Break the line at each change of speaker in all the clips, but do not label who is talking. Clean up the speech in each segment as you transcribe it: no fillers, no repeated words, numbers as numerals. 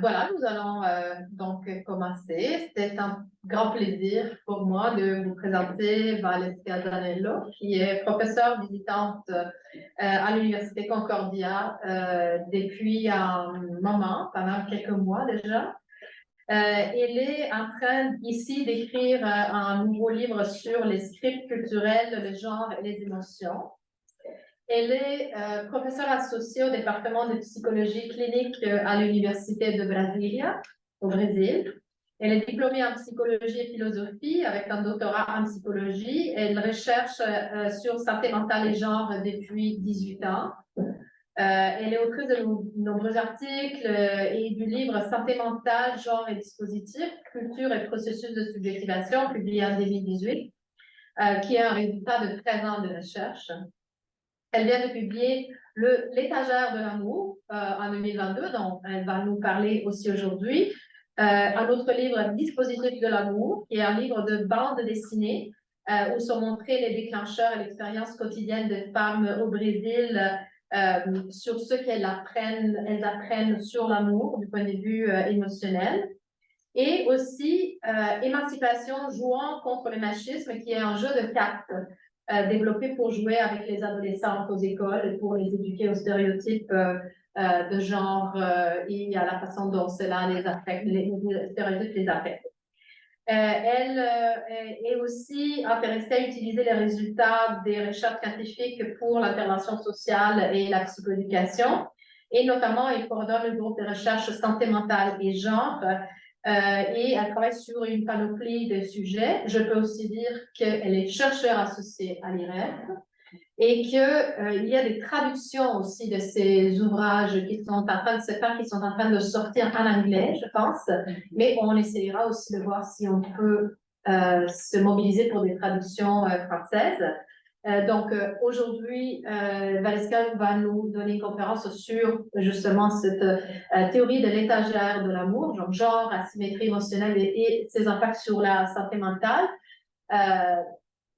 Voilà, nous allons donc commencer. C'était un grand plaisir pour moi de vous présenter Valeska Zanello, qui est professeure visitante à l'Université Concordia depuis un moment, pendant quelques mois déjà. Elle est en train ici d'écrire un nouveau livre sur les scripts culturels, le genre et les émotions. Elle est professeure associée au département de psychologie clinique à l'Université de Brasilia, au Brésil. Elle est diplômée en psychologie et philosophie avec un doctorat en psychologie. Elle recherche sur santé mentale et genre depuis 18 ans. Elle est autrice de nombreux articles et du livre Santé mentale, genre et dispositifs, culture et processus de subjectivation, publié en 2018, qui est un résultat de 13 ans de recherche. Elle vient de publier L'étagère de l'amour en 2022, dont elle va nous parler aussi aujourd'hui. Un autre livre, Dispositif de l'amour, qui est un livre de bande dessinée où sont montrés les déclencheurs et l'expérience quotidienne des femmes au Brésil sur ce qu'elles apprennent sur l'amour du point de vue émotionnel. Et aussi Émancipation jouant contre le machisme, qui est un jeu de cartes développé pour jouer avec les adolescentes aux écoles et pour les éduquer aux stéréotypes de genre et à la façon dont cela les affecte, les stéréotypes les affectent. Elle est aussi intéressée à utiliser les résultats des recherches scientifiques pour l'intervention sociale et la psychoéducation. Et notamment, elle coordonne le groupe de recherche santé mentale et genre. Et elle travaille sur une panoplie de sujets. Je peux aussi dire qu'elle est chercheure associée à l'IREF et qu'il y a des traductions aussi de ces ouvrages qui sont en train de se faire, qui sont en train de sortir en anglais, je pense, mais on essaiera aussi de voir si on peut se mobiliser pour des traductions françaises. Donc, aujourd'hui, Valeska va nous donner une conférence sur justement cette théorie de l'étagère de l'amour, genre, asymétrie émotionnelle et ses impacts sur la santé mentale.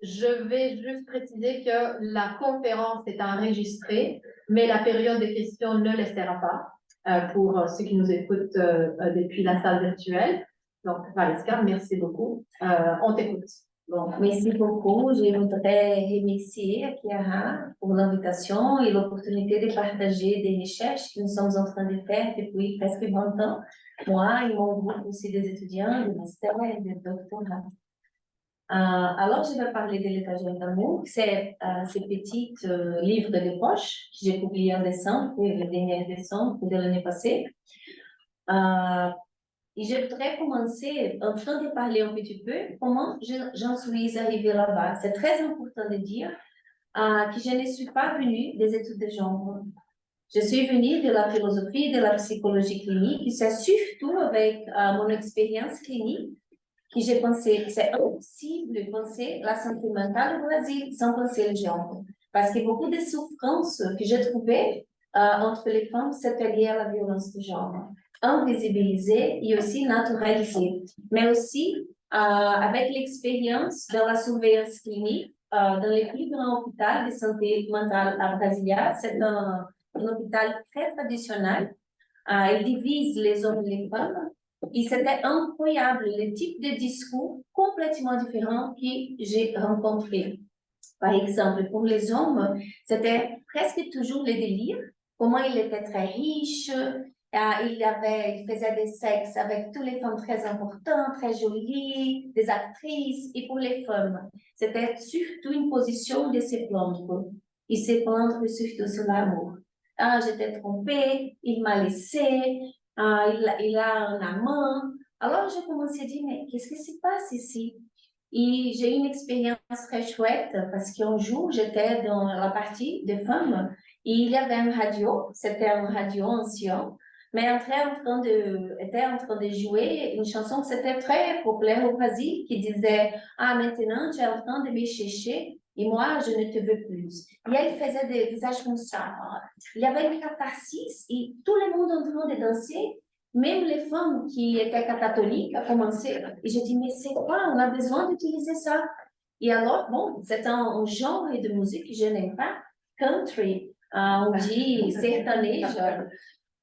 Je vais juste préciser que la conférence est enregistrée, mais la période de questions ne le sera pas pour ceux qui nous écoutent depuis la salle virtuelle. Donc, Valeska, merci beaucoup. On t'écoute.
Bon, merci beaucoup. Je voudrais remercier à Chiara pour l'invitation et l'opportunité de partager des recherches que nous sommes en train de faire depuis presque 20 ans, moi et mon groupe aussi des étudiants, de master et de doctorat. Alors, je vais parler de l'étagère d'amour. C'est ce petit livre de poche que j'ai publié en décembre, le dernier décembre de l'année passée. Et je voudrais commencer en train de parler un petit peu comment j'en suis arrivée là-bas. C'est très important de dire que je ne suis pas venue des études de genre. Je suis venue de la philosophie, de la psychologie clinique, et c'est surtout avec mon expérience clinique que j'ai pensé que c'est impossible de penser la santé mentale au Brésil sans penser le genre. Parce que beaucoup de souffrances que j'ai trouvées entre les femmes, c'était lié à la violence de genre, invisibilisée et aussi naturalisée. Mais aussi avec l'expérience de la surveillance clinique dans le plus grand hôpital de santé mentale à Brasilia. C'est un hôpital très traditionnel. Il divise les hommes et les femmes. Et c'était incroyable le type de discours complètement différent que j'ai rencontré. Par exemple, pour les hommes, c'était presque toujours le délire, comment il était très riche, il faisait des sexes avec toutes les femmes très importantes, très jolies, des actrices. Et pour les femmes, c'était surtout une position de se plaindre. Et se plaindre surtout sur l'amour. Ah, j'étais trompée, il m'a laissé, il a un amant. Alors, j'ai commencé à dire, mais qu'est-ce qui se passe ici? Et j'ai eu une expérience très chouette parce qu'un jour, j'étais dans la partie des femmes et il y avait un radio, c'était un radio ancien, mais était en train de jouer une chanson qui était très populaire au Brésil qui disait « Ah, maintenant, tu es en train de me chercher et moi, je ne te veux plus. » Et elle faisait des visages comme ça. Il y avait une catharsis et tout le monde en train de danser. Même les femmes qui étaient catholiques ont commencé. Et je dis, mais c'est quoi? On a besoin d'utiliser ça. Et alors, bon, c'est un genre de musique que je n'aime pas. Country, on dit sertanejo.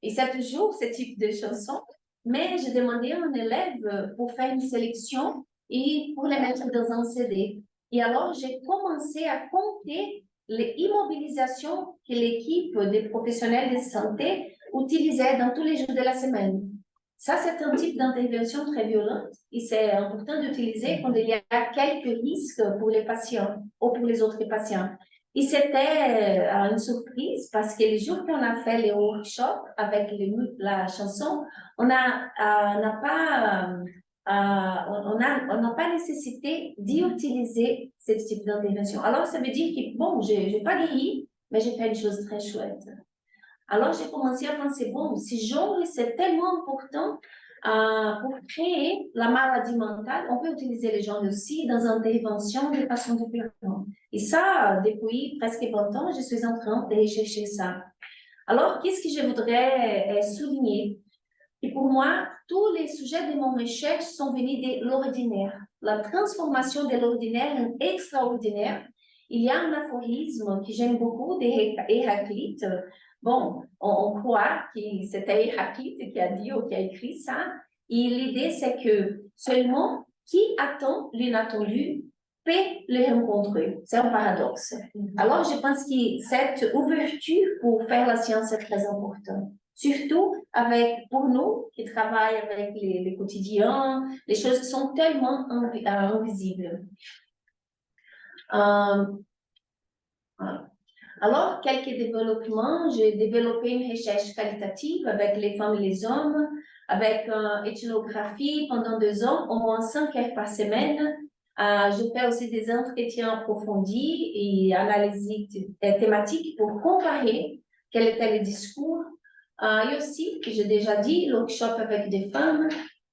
Et c'est toujours ce type de chanson. mais j'ai demandé à un élève pour faire une sélection et pour les mettre dans un CD. Et alors, j'ai commencé à compter les immobilisations que l'équipe des professionnels de santé utilisait dans tous les jours de la semaine. Ça, c'est un type d'intervention très violente et c'est important d'utiliser quand il y a quelques risques pour les patients ou pour les autres patients. Et c'était une surprise parce que les jours qu'on a fait les workshops avec la chanson, on n'a pas nécessité d'utiliser ce type d'intervention. Alors, ça veut dire que, bon, je n'ai pas guéri, mais j'ai fait une chose très chouette. Alors, j'ai commencé à penser, bon, ce genre, c'est tellement important pour créer la maladie mentale. On peut utiliser les gens aussi dans l'intervention de façon différente. Et ça, depuis presque 20 ans, je suis en train de rechercher ça. Alors, qu'est-ce que je voudrais souligner? Et pour moi, tous les sujets de mon recherche sont venus de l'ordinaire. La transformation de l'ordinaire en extraordinaire. Il y a un aphorisme que j'aime beaucoup d'Héraclite. Bon, on croit que c'était Héraclite qui a dit ou qui a écrit ça. Et l'idée, c'est que seulement qui attend l'inattendu peut le rencontrer. C'est un paradoxe. Alors, je pense que cette ouverture pour faire la science est très importante. Surtout pour nous qui travaillons avec les quotidiens, les choses sont tellement invisibles. Alors, quelques développements. J'ai développé une recherche qualitative avec les femmes et les hommes, avec ethnographie pendant 2 ans, au moins 5 heures par semaine. Je fais aussi des entretiens approfondis et analyses thématiques pour comparer quel était le discours. Et aussi, que j'ai déjà dit, le workshop avec des femmes,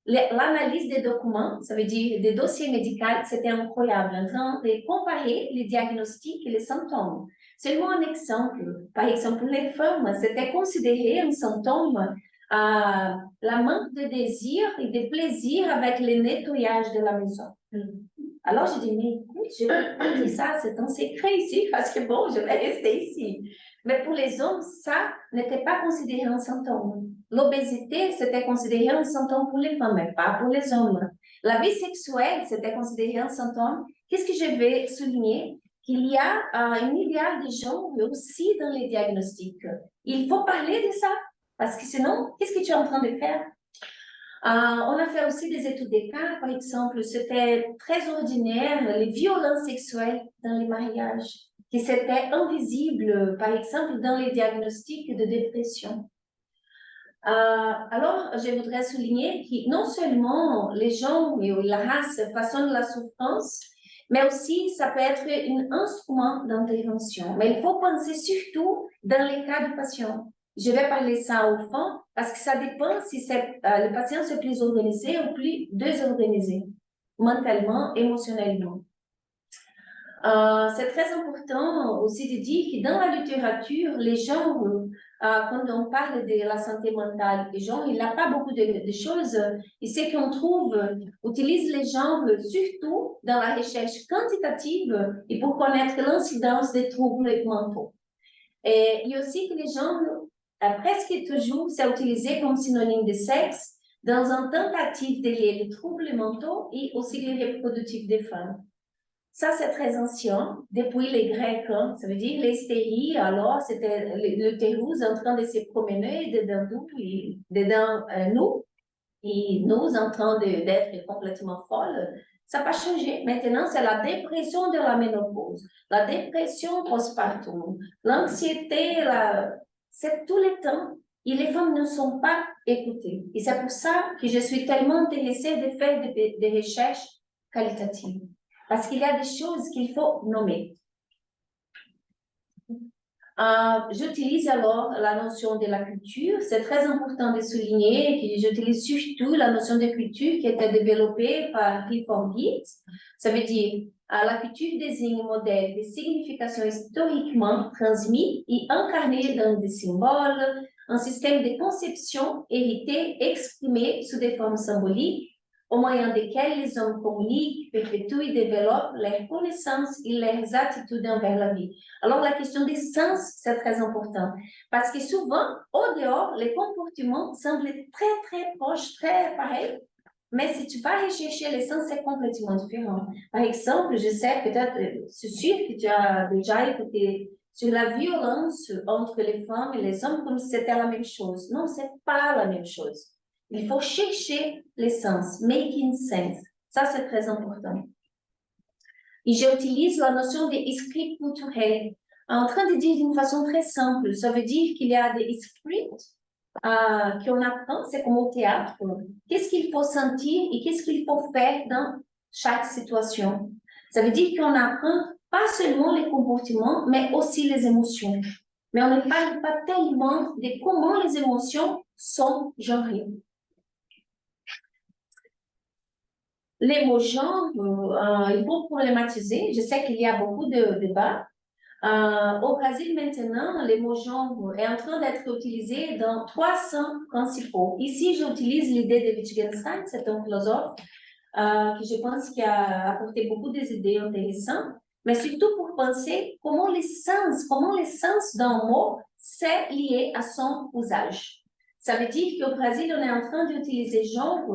l'analyse des documents, ça veut dire des dossiers médicaux, c'était incroyable, en train de comparer les diagnostics et les symptômes. Seulement un exemple, par exemple, les femmes, c'était considéré un symptôme, la manque de désir et de plaisir avec le nettoyage de la maison. Alors, je dis, mais écoute, je ne peux pas dire ça, c'est un secret ici, parce que bon, je vais rester ici. Mais pour les hommes, ça n'était pas considéré un symptôme. L'obésité, c'était considéré un symptôme pour les femmes, mais pas pour les hommes. La vie sexuelle, c'était considéré un symptôme. Qu'est-ce que je vais souligner? Qu'il y a un idéal de genre aussi dans les diagnostics. Il faut parler de ça, parce que sinon, qu'est-ce que tu es en train de faire? On a fait aussi des études de cas, par exemple, c'était très ordinaire, les violences sexuelles dans les mariages, qui c'était invisible, par exemple, dans les diagnostics de dépression. Alors, je voudrais souligner que non seulement les gens et la race façonnent la souffrance, mais aussi ça peut être un instrument d'intervention. Mais il faut penser surtout dans les cas du patient. Je vais parler ça au fond parce que ça dépend si le patient est plus organisé ou plus désorganisé, mentalement, émotionnellement. C'est très important aussi de dire que dans la littérature, les gens, quand on parle de la santé mentale des gens, il n'y a pas beaucoup de choses. Et ce qu'on trouve, utilise les gens surtout dans la recherche quantitative et pour connaître l'incidence des troubles mentaux. Et aussi que les gens, presque toujours, c'est utilisé comme synonyme de sexe dans une tentative de lier les troubles mentaux et aussi les reproductifs des femmes. Ça, c'est très ancien, depuis les Grecs, hein. Ça veut dire l'hystérie, alors c'était l'utérus en train de se promener dedans nous, et nous en train d'être complètement folles. Ça n'a pas changé. Maintenant, c'est la dépression de la ménopause, la dépression postpartum, l'anxiété, c'est tout le temps. Et les femmes ne sont pas écoutées. Et c'est pour ça que je suis tellement intéressée de faire des recherches qualitatives. Parce qu'il y a des choses qu'il faut nommer. J'utilise alors la notion de la culture. C'est très important de souligner que j'utilise surtout la notion de culture qui a été développée par Clifford Geertz. Ça veut dire la culture désigne un modèle de signification historiquement transmis et incarné dans des symboles, un système de conception hérité, exprimé sous des formes symboliques, au moyen desquels les hommes communiquent, perpétuent et développent leurs connaissances et leurs attitudes envers la vie. Alors, la question des sens, c'est très important. Parce que souvent, au dehors, les comportements semblent très, très proches, très pareils. Mais si tu vas rechercher les sens, c'est complètement différent. Par exemple, je sais peut-être, c'est sûr que tu as déjà écouté sur la violence entre les femmes et les hommes comme si c'était la même chose. Non, c'est pas la même chose. Il faut chercher les sens, making sense. Ça, c'est très important. Et j'utilise la notion d'esprit culturel en train de dire d'une façon très simple. Ça veut dire qu'il y a des esprits qu'on apprend, c'est comme au théâtre. Qu'est-ce qu'il faut sentir et qu'est-ce qu'il faut faire dans chaque situation. Ça veut dire qu'on apprend pas seulement les comportements, mais aussi les émotions. Mais on ne parle pas tellement de comment les émotions sont genrées. Les mots genre, il faut problématiser. Je sais qu'il y a beaucoup de débats. Au Brésil, maintenant, le mot genre est en train d'être utilisé dans 300 principaux. Ici, j'utilise l'idée de Wittgenstein, c'est un philosophe que je pense qui a apporté beaucoup des idées intéressantes, mais surtout pour penser comment les sens d'un mot, c'est lié à son usage. Ça veut dire qu'au Brésil, on est en train d'utiliser genre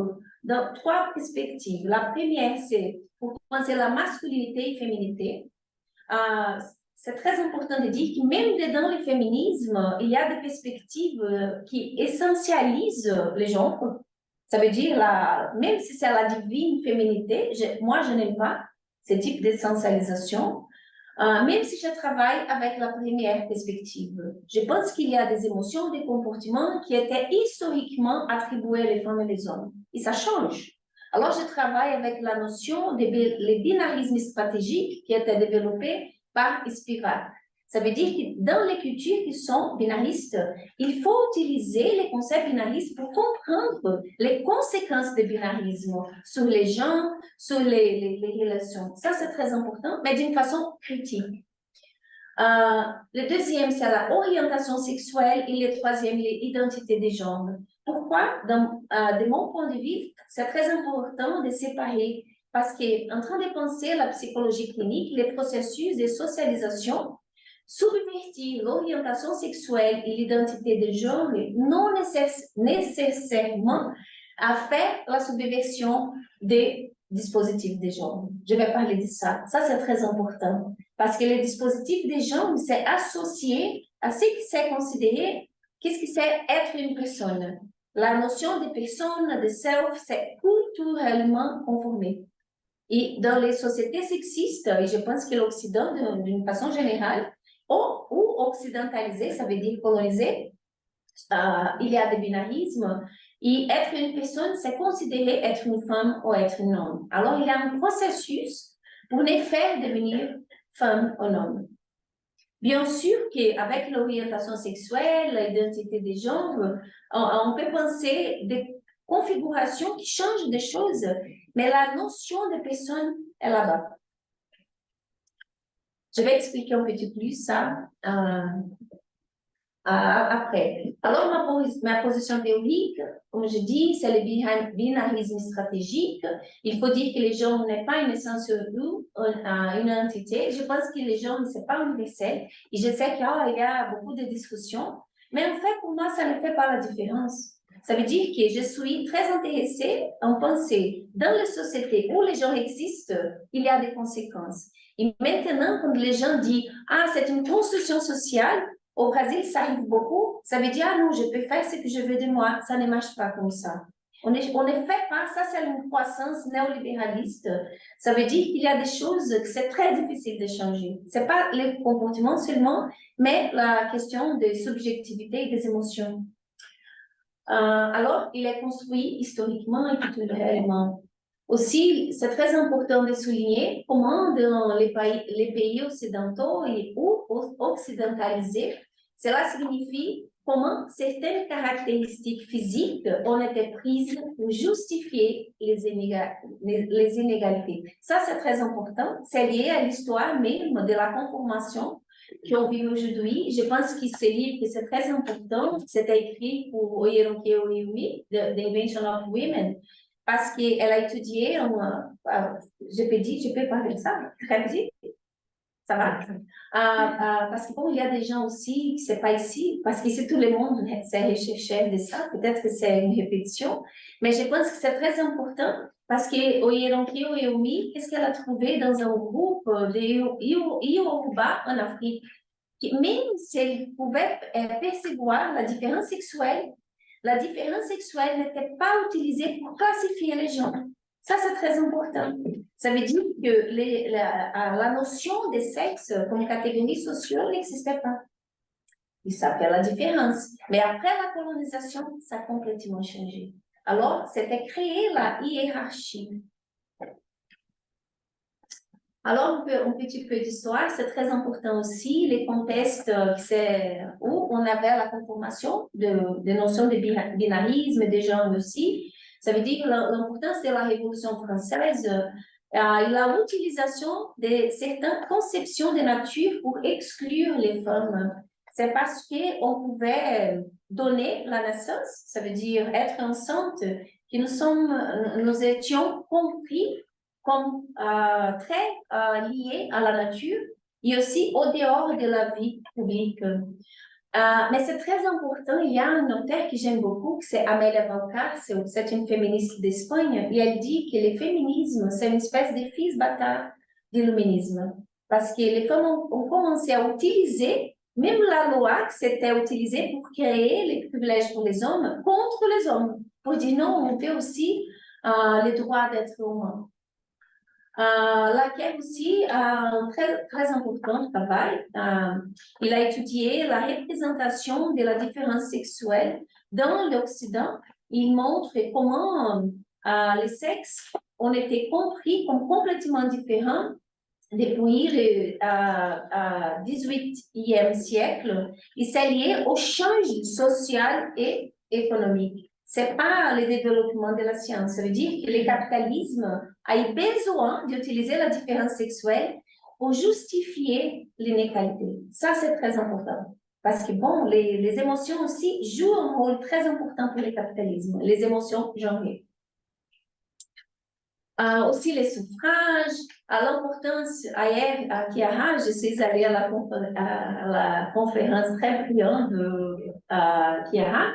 dans 3 perspectives. La première, c'est pour penser la masculinité et féminité. C'est très important de dire que même dedans le féminisme, il y a des perspectives qui essentialisent les genres. Ça veut dire, même si c'est la divine féminité, moi, je n'aime pas ce type d'essentialisation. Même si je travaille avec la première perspective, je pense qu'il y a des émotions, des comportements qui étaient historiquement attribués aux femmes et les hommes. Et ça change. Alors, je travaille avec la notion de le binarisme stratégique qui a été développé par Spivak. Ça veut dire que dans les cultures qui sont binaristes, il faut utiliser les concepts binaristes pour comprendre les conséquences du binarisme sur les gens, sur les relations. Ça, c'est très important, mais d'une façon critique. Le deuxième, c'est la orientation sexuelle et le troisième, l'identité des genres. Pourquoi? De mon point de vue, c'est très important de séparer parce qu'en train de penser la psychologie clinique, les processus de socialisation, subvertir l'orientation sexuelle et l'identité de genre, non nécessairement à faire la subversion des dispositifs de genre. Je vais parler de ça. Ça, c'est très important. Parce que les dispositifs de genre, c'est associé à ce qui c'est considéré, qu'est-ce que c'est être une personne. La notion de personne, de self, c'est culturellement conformé. Et dans les sociétés sexistes, et je pense que l'Occident, d'une façon générale, ou occidentalisé, ça veut dire colonisé, il y a des binarismes, et être une personne, c'est considérer être une femme ou être un homme. Alors, il y a un processus pour les faire devenir femme ou homme. Bien sûr qu'avec l'orientation sexuelle, l'identité des genres, on peut penser des configurations qui changent des choses, mais la notion de personne est là-bas. Je vais expliquer un petit peu plus ça après. Alors, ma position théorique, comme je dis, c'est le binarisme stratégique. Il faut dire que les genres n'est pas une essence ou une entité. Je pense que les genres, ce n'est pas universel. Et je sais qu'il y a beaucoup de discussions. Mais en fait, pour moi, ça ne fait pas la différence. Ça veut dire que je suis très intéressée en penser dans les sociétés où les genres existent, il y a des conséquences. Et maintenant, quand les gens disent « Ah, c'est une construction sociale », au Brésil, ça arrive beaucoup. Ça veut dire, ah non, je peux faire ce que je veux de moi. Ça ne marche pas comme ça. On ne fait pas, ça c'est une croissance néolibéraliste. Ça veut dire qu'il y a des choses que c'est très difficile de changer. Ce n'est pas les comportements seulement, mais la question de subjectivité et des émotions. Alors, il est construit historiquement et culturellement. Aussi, c'est très important de souligner comment dans les pays occidentaux ou occidentalisés, cela signifie comment certaines caractéristiques physiques ont été prises pour justifier les inégalités. Ça, c'est très important. C'est lié à l'histoire même de la conformation qu'on vit aujourd'hui. Je pense que ce livre, c'est très important. C'était écrit pour Oyeroke Oyumi, The Invention of Women. parce qu'elle a étudié je peux parler de ça, très vite. Ça va? Parce que bon, il y a des gens aussi, c'est pas ici, parce qu'ici tout le monde s'est recherché de ça, peut-être que c'est une répétition, mais je pense que c'est très important parce que o Yeronki Oyomi, qu'est-ce qu'elle a trouvé dans un groupe de Yoruba en Afrique? Même si elle pouvait percevoir la différence sexuelle n'était pas utilisée pour classifier les gens. Ça, c'est très important. Ça veut dire que la notion de sexe comme catégorie sociale n'existait pas. Il s'appelle la différence. Mais après la colonisation, ça a complètement changé. Alors, c'était créer la hiérarchie. Alors, un petit peu d'histoire, c'est très important aussi, les contextes où on avait la conformation de notions de binarisme, de genre aussi. Ça veut dire l'importance de la Révolution française et l'utilisation de certaines conceptions de nature pour exclure les femmes. C'est parce qu'on pouvait donner la naissance, ça veut dire être enceinte, que nous étions compris comme très liés à la nature et aussi au dehors de la vie publique. Mais c'est très important, il y a un auteur que j'aime beaucoup, c'est Amélia Valcar, c'est une féministe d'Espagne, et elle dit que le féminisme, c'est une espèce de fils bâtard de l'illuminisme, parce que les femmes ont commencé à utiliser, même la loi qui s'était utilisée pour créer les privilèges pour les hommes, contre les hommes, pour dire non, on fait aussi les droits d'être humain. Laquelle aussi a un très important travail. Il a étudié la représentation de la différence sexuelle dans l'Occident. Il montre comment les sexes ont été compris comme complètement différents depuis le 18e siècle et c'est lié au change social et économique. C'est pas le développement de la science. Ça veut dire que le capitalisme a eu besoin d'utiliser la différence sexuelle pour justifier l'inégalité. Ça, c'est très important. Parce que, bon, les émotions aussi jouent un rôle très important pour le capitalisme, les émotions genrées. Aussi les suffrages, l'importance, hier à Chiara, je suis allée à la conférence très brillante de Chiara.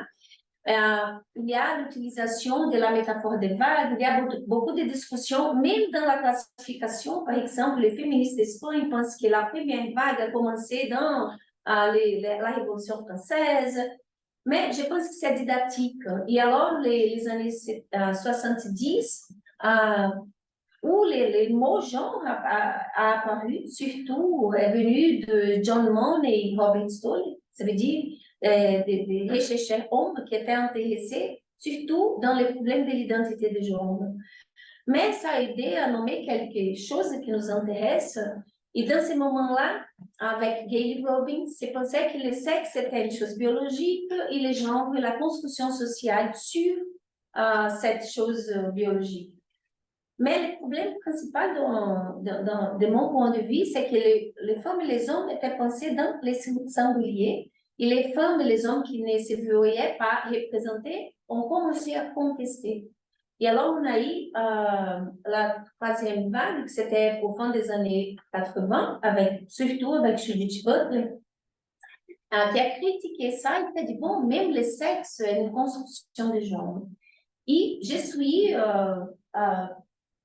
Il y a l'utilisation de la métaphore des vagues, il y a beaucoup de discussions, même dans la classification. Par exemple, les féministes d'Espagne pensent que la première vague a commencé dans la Révolution française, mais je pense que c'est didactique. Et alors, les années 70, où les mots genre a apparu, surtout est venu de John Monn et Robert Stoll, ça veut dire des chercheurs hommes qui étaient intéressés surtout dans les problèmes de l'identité de genre. Mais ça a aidé à nommer quelque chose qui nous intéresse. Et dans ce moment-là, avec Gayle Robbins, c'est pensé que le sexe était une chose biologique et le genre, la construction sociale sur cette chose biologique. Mais le problème principal de mon point de vue, c'est que les femmes et les hommes étaient pensés dans les singuliers et les femmes et les hommes qui ne se voyaient pas représentés ont commencé à contester. Et alors, on a eu la troisième vague, c'était au fin des années 80, surtout avec Judith Butler, qui a critiqué ça et qui a dit, bon, même le sexe est une construction de genre. Et je suis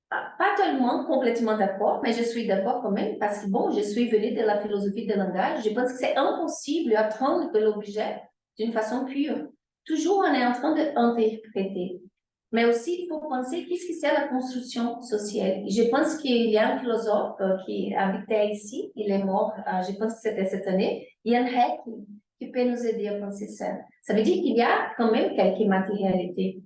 pas tellement complètement d'accord, mais je suis d'accord quand même parce que, bon, je suis venue de la philosophie du langage. Je pense que c'est impossible d'apprendre de l'objet d'une façon pure. Toujours, on est en train d'interpréter. Mais aussi, il faut penser qu'est-ce que c'est la construction sociale. Et je pense qu'il y a un philosophe qui habitait ici, il est mort, je pense que c'était cette année, Ian Hacking, qui peut nous aider à penser ça. Ça veut dire qu'il y a quand même quelques matérialités.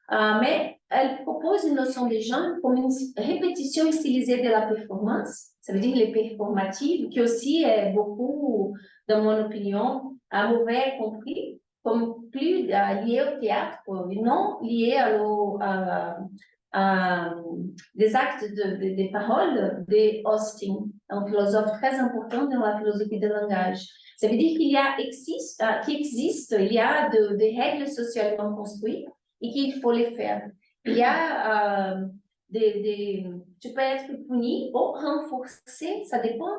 Mais elle propose une notion de genre comme une répétition stylisée de la performance, ça veut dire les performatives, qui aussi est beaucoup, dans mon opinion, à mauvais compris, comme plus lié au théâtre, et non lié à des actes de parole de Austin, un philosophe très important dans la philosophie du langage. Ça veut dire qu'il y a il y a des règles socialement construites et qu'il faut les faire. il y a tu peux être puni ou renforcé, ça dépend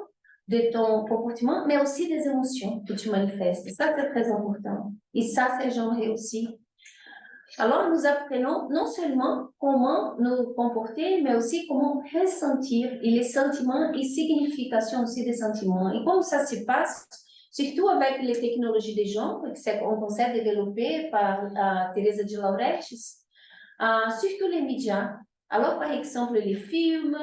de ton comportement, mais aussi des émotions que tu manifestes. Ça, c'est très important. Et ça, c'est genré aussi. Alors, nous apprenons non seulement comment nous comporter, mais aussi comment ressentir et les sentiments et signification aussi des sentiments. Et comme ça se passe, surtout avec les technologies des genres, que c'est un concept développé par Teresa de Lauretis, surtout les médias. Alors, par exemple, les films,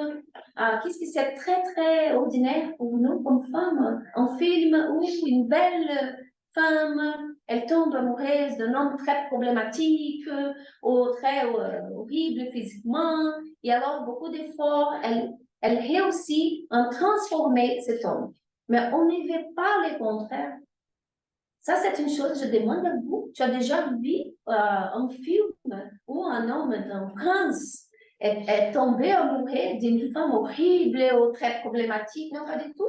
qu'est-ce que c'est très, très ordinaire pour nous comme femmes? Un film où une belle femme, elle tombe amoureuse d'un homme très problématique ou très horrible physiquement, et alors beaucoup d'efforts, elle réussit à transformer cet homme. Mais on ne veut pas le contraire. Ça, c'est une chose, je demande à vous. Tu as déjà vu un film où un homme d'un prince est tombé amoureux d'une femme horrible ou très problématique? Non, pas du tout.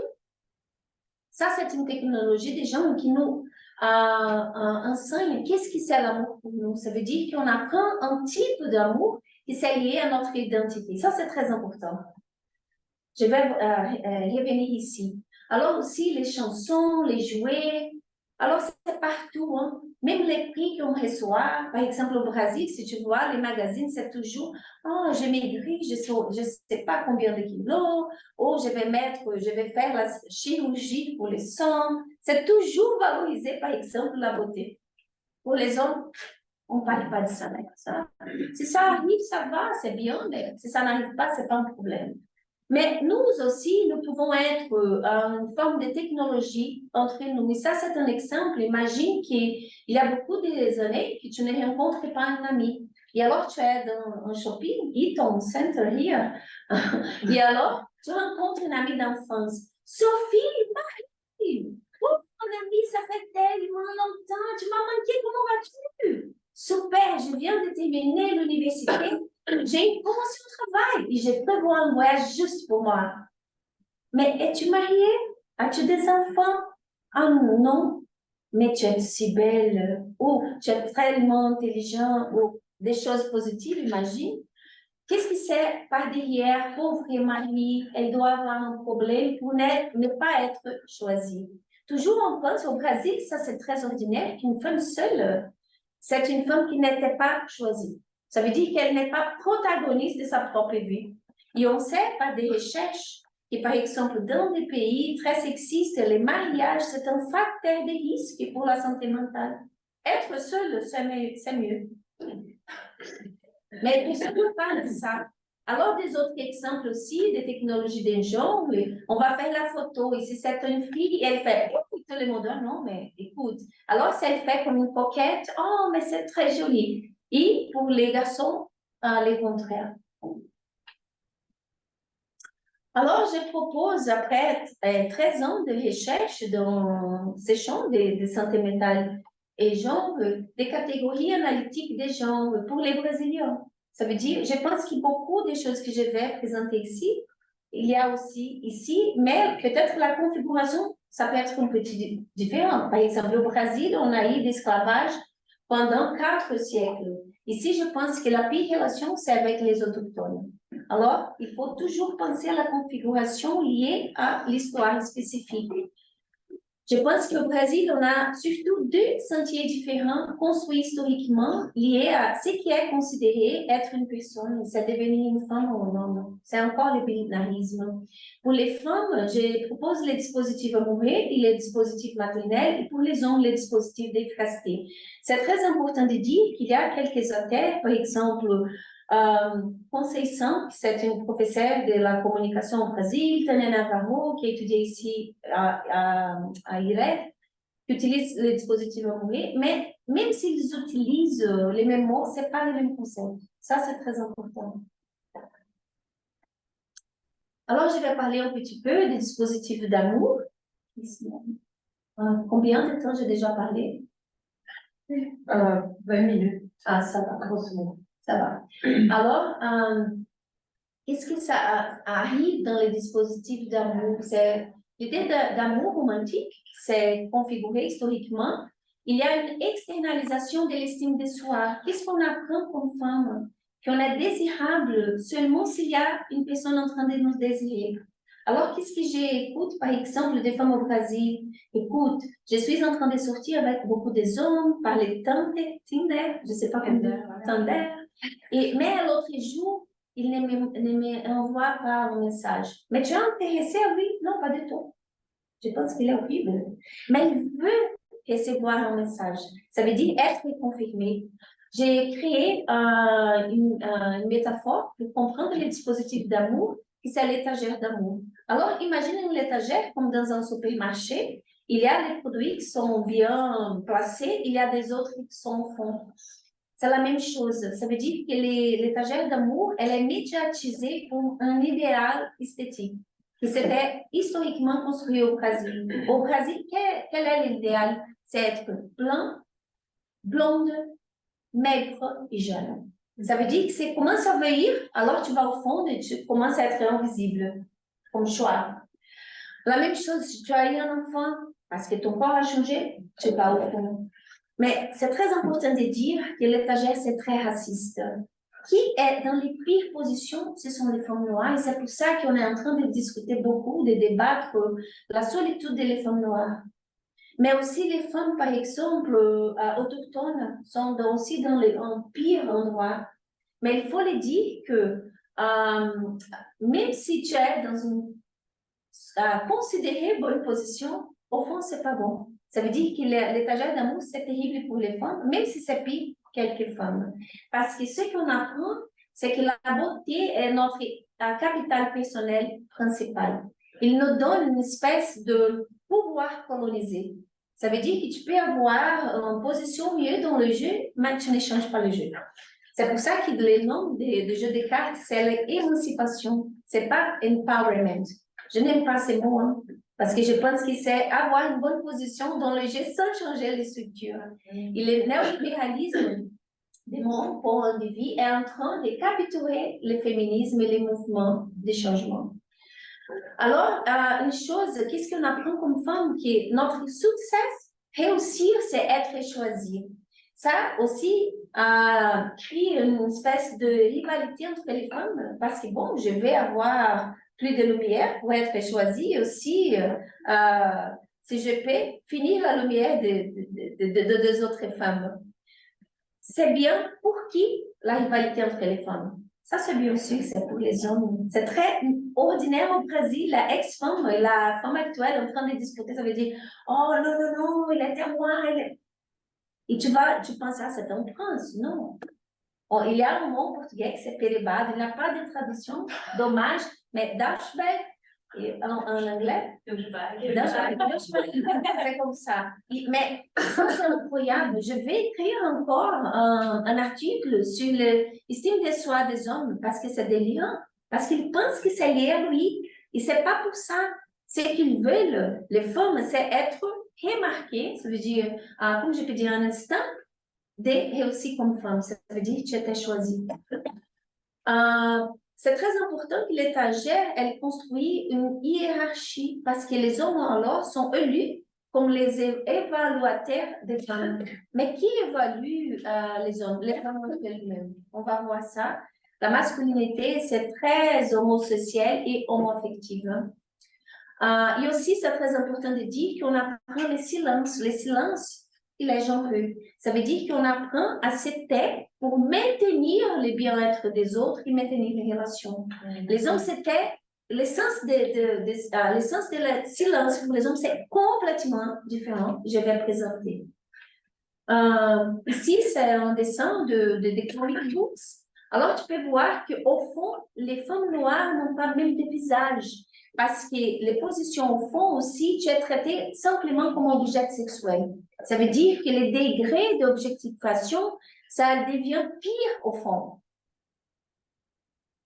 Ça, c'est une technologie des gens qui nous enseigne qu'est-ce que c'est l'amour pour nous. Ça veut dire qu'on apprend un type d'amour qui s'est lié à notre identité. Ça, c'est très important. Je vais revenir ici. Alors aussi, les chansons, les jouets, alors c'est partout, hein. Même les prix qu'on reçoit, par exemple au Brésil, si tu vois, les magazines, c'est toujours « Oh, j'ai maigri, je ne sais pas combien de kilos, oh, je vais faire la chirurgie pour les seins. » C'est toujours valorisé, par exemple, la beauté. Pour les hommes, on ne parle pas de ça, ça. Si ça arrive, ça va, c'est bien, mais si ça n'arrive pas, ce n'est pas un problème. Mais nous aussi, nous pouvons être une forme de technologie entre nous. Et ça, c'est un exemple. Imagine qu'il y a beaucoup d'années que tu ne rencontres pas un ami. Et alors, tu es dans un shopping, Eaton Center here. Et alors, tu rencontres une amie d'enfance. Sophie, Marie, oh, mon amie, ça fait tellement longtemps. Tu m'as manqué, comment vas-tu? Super, je viens de terminer l'université. J'ai une promotion de travail et je prévois un voyage juste pour moi. Mais es-tu mariée? As-tu des enfants? Ah non, mais tu es si belle, ou tu es tellement intelligent, ou des choses positives, imagine. Qu'est-ce que c'est par derrière, pauvre Marie, elle doit avoir un problème pour ne pas être choisie. Toujours on pense au Brésil, ça c'est très ordinaire, qu'une femme seule, c'est une femme qui n'était pas choisie. Ça veut dire qu'elle n'est pas protagoniste de sa propre vie. Et on sait par des recherches que, par exemple, dans des pays très sexistes, les mariages, c'est un facteur de risque pour la santé mentale. Être seul, c'est mieux. Mais on ne peut pas de ça. Alors, des autres exemples aussi, des technologies d'un genre, on va faire la photo, et si c'est une fille, elle fait, écoute, le modèle, non, mais écoute. Alors, si elle fait comme une coquette, oh, mais c'est très joli. Et pour les garçons, le contraire. Alors, je propose, après 13 ans de recherche dans ces champs de santé mentale et genre, des catégories analytiques des genres pour les Brésiliens. Ça veut dire, je pense qu'il y a beaucoup de choses que je vais présenter ici. Il y a aussi ici, mais peut-être la configuration, ça peut être un petit différent. Par exemple, au Brésil, on a eu l'esclavage pendant 4 siècles. Ici, je pense que la pire relation, c'est avec les autochtones. Alors, il faut toujours penser à la configuration liée à l'histoire spécifique. Je pense qu'au Brésil, on a surtout 2 sentiers différents construits historiquement liés à ce qui est considéré être une personne, c'est devenir une femme ou un homme. C'est encore le binarisme. Pour les femmes, je propose les dispositifs amoureux et les dispositifs maternels, et pour les hommes, les dispositifs d'efficacité. C'est très important de dire qu'il y a quelques auteurs, par exemple, Conceição, c'est une professeure de la communication au Brésil, Tânia Navarro, qui étudie ici à IREF, qui utilise les dispositifs amoureux, mais même s'ils utilisent les mêmes mots, ce n'est pas le même concept. Ça, c'est très important. Alors, je vais parler un petit peu des dispositifs d'amour. Combien de temps j'ai déjà parlé?
20 minutes.
Ah, ça va, grosso modo. Ça va. Alors, qu'est-ce que ça arrive dans les dispositifs d'amour? C'est l'idée d'amour romantique, c'est configuré historiquement. Il y a une externalisation de l'estime de soi. Qu'est-ce qu'on apprend comme femme? qu'on est désirable seulement s'il y a une personne en train de nous désirer. Alors, qu'est-ce que j'écoute, par exemple, des femmes au Brésil? Écoute, je suis en train de sortir avec beaucoup de hommes, parler Tinder, je ne sais pas comment dire, Tinder. Mais l'autre jour, il ne me envoie pas un message. Mais tu es intéressé à lui? Non, pas du tout. Je pense qu'il est horrible. Mais il veut recevoir un message. Ça veut dire être confirmé. J'ai créé une métaphore pour comprendre les dispositifs d'amour, qui c'est l'étagère d'amour. Alors, imaginez une étagère comme dans un supermarché. Il y a des produits qui sont bien placés, il y a des autres qui sont au fond. C'est la même chose. Ça veut dire que l'étagère d'amour, elle est médiatisée pour un idéal esthétique, qui s'était historiquement construit au Brésil. Au Brésil, quel est l'idéal? C'est être blanc, blonde, maigre et jeune. Ça veut dire que c'est commence à vieillir, alors tu vas au fond et tu commences à être invisible, comme choix. La même chose, si tu as eu un enfant, parce que ton corps a changé, tu vas au fond. Mais c'est très important de dire que l'étagère, c'est très raciste. Qui est dans les pires positions, ce sont les femmes noires. Et c'est pour ça qu'on est en train de discuter beaucoup, de débattre la solitude des femmes noires. Mais aussi les femmes, par exemple, autochtones, sont aussi dans les pires endroits. Mais il faut les dire que même si tu es dans une considérée bonne position, au fond, c'est pas bon. Ça veut dire que l'étagère d'amour, c'est terrible pour les femmes, même si c'est pire pour quelques femmes. Parce que ce qu'on apprend, c'est que la beauté est notre capital personnel principal. Il nous donne une espèce de pouvoir colonisé. Ça veut dire que tu peux avoir une position mieux dans le jeu, mais tu ne changes pas le jeu. C'est pour ça que le nom du jeu de cartes, c'est l'émancipation. C'est pas empowerment. Je n'aime pas ces mots, hein, parce que je pense que c'est avoir une bonne position dans le jeu sans changer les structures. Et le néolibéralisme, de mon point de vue, est en train de capturer le féminisme et les mouvements de changement. Alors, une chose, qu'est-ce qu'on apprend comme femme? Que notre succès, réussir, c'est être choisi. Ça aussi crée une espèce de rivalité entre les femmes, parce que bon, je vais avoir plus de lumière pour être choisie aussi, si je peux finir la lumière de deux autres femmes. C'est bien pour qui la rivalité entre les femmes? Ça, c'est bien sûr, c'est pour les hommes. C'est très ordinaire au Brésil. La ex-femme et la femme actuelle en train de discuter, ça veut dire, oh non, non, non, il était moi. Et tu penses, ah, c'est un prince. Non. Bon, il y a un mot portugais qui c'est perebado. Il n'y a pas de traduction, dommage, mais douchebag, en anglais, c'est comme ça. Mais ça, c'est incroyable. Je vais écrire encore un article sur l'estime de soi des hommes parce que c'est délirant, parce qu'ils pensent que c'est lié à lui. Et c'est pas pour ça. Ce qu'ils veulent, les femmes, c'est être remarquées, ça veut dire, comme je peux dire un instant, de réussir comme femme. Ça veut dire que tu étais choisie. C'est très important que l'étagère, elle construit une hiérarchie parce que les hommes alors sont élus comme les évaluateurs des femmes. Mais qui évalue les hommes? Les femmes elles-mêmes. On va voir ça. La masculinité, c'est très homosocial et homoaffectif. Et aussi, c'est très important de dire qu'on apprend les silences. Les silences, il est genreux. Ça veut dire qu'on apprend à se taire pour maintenir le bien-être des autres et maintenir les relations. Les hommes se taisent. L'essence de la silence pour les hommes, c'est complètement différent. Je vais présenter. Ici, c'est un dessin de comic books. Alors, tu peux voir qu'au fond, les femmes noires n'ont pas même de visage. Parce que les positions au fond aussi, tu es traité simplement comme objet sexuel. Ça veut dire que les degrés d'objectification, ça devient pire au fond.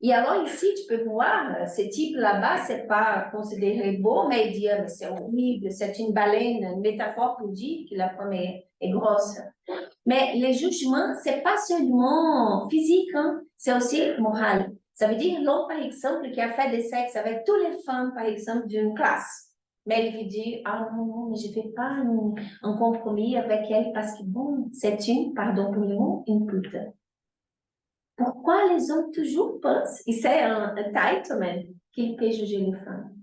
Et alors ici, tu peux voir, ce type là-bas, c'est pas considéré beau, mais dire c'est horrible, c'est une baleine, une métaphore pour dire que la femme est grosse. Mais les jugements, c'est pas seulement physique, hein, c'est aussi moral. Ça veut dire l'homme, par exemple, qui a fait des sexes avec toutes les femmes, par exemple, d'une classe. Mais il veut dire, ah non, non, mais je ne fais pas un compromis avec elle parce que, bon, c'est une, pardon pour le mot, une pute. pourquoi les hommes toujours pensent, et c'est un entitlement, qu'ils peuvent juger les femmes.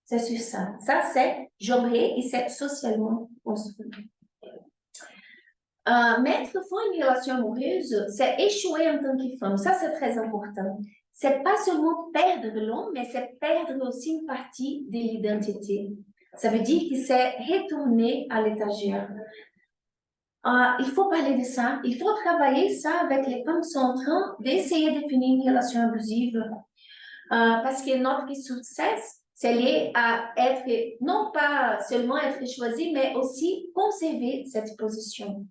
C'est sur ça. Ça, c'est genré et c'est socialement construit. Mettre fin à une relation amoureuse, c'est échouer en tant que femme. Ça, c'est très important. C'est pas seulement perdre l'homme, mais c'est perdre aussi une partie de l'identité. Ça veut dire que c'est retourner à l'étagère. Il faut parler de ça. Il faut travailler ça avec les femmes qui sont en train d'essayer de définir une relation abusive. Parce que notre succès, c'est lié à être, non pas seulement être choisi, mais aussi conserver cette position.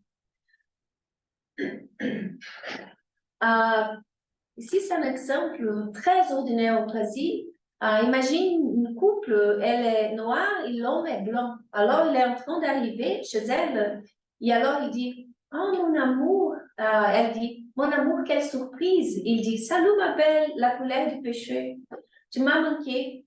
Ici, c'est un exemple très ordinaire au Brésil. Imagine une couple, elle est noire et l'homme est blanc. Alors, il est en train d'arriver chez elle et alors il dit, « Oh, mon amour! » Elle dit, « Mon amour, quelle surprise! » Il dit, « Salut, ma belle, la couleur du péché. Tu m'as manqué.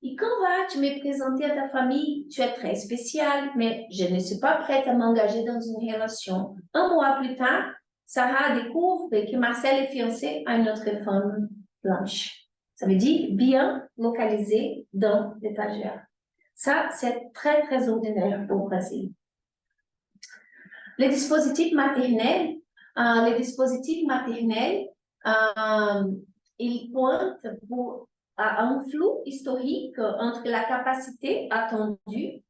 Et quand vas-tu me présenter à ta famille? Tu es très spéciale, mais je ne suis pas prête à m'engager dans une relation. » Un mois plus tard, Sarah découvre que Marcel est fiancé à une autre femme blanche. Ça veut dire bien localisé dans l'étagère. Ça, c'est très, très ordinaire au Brésil. Les dispositifs maternels, ils pointent à un flou historique entre la capacité attendue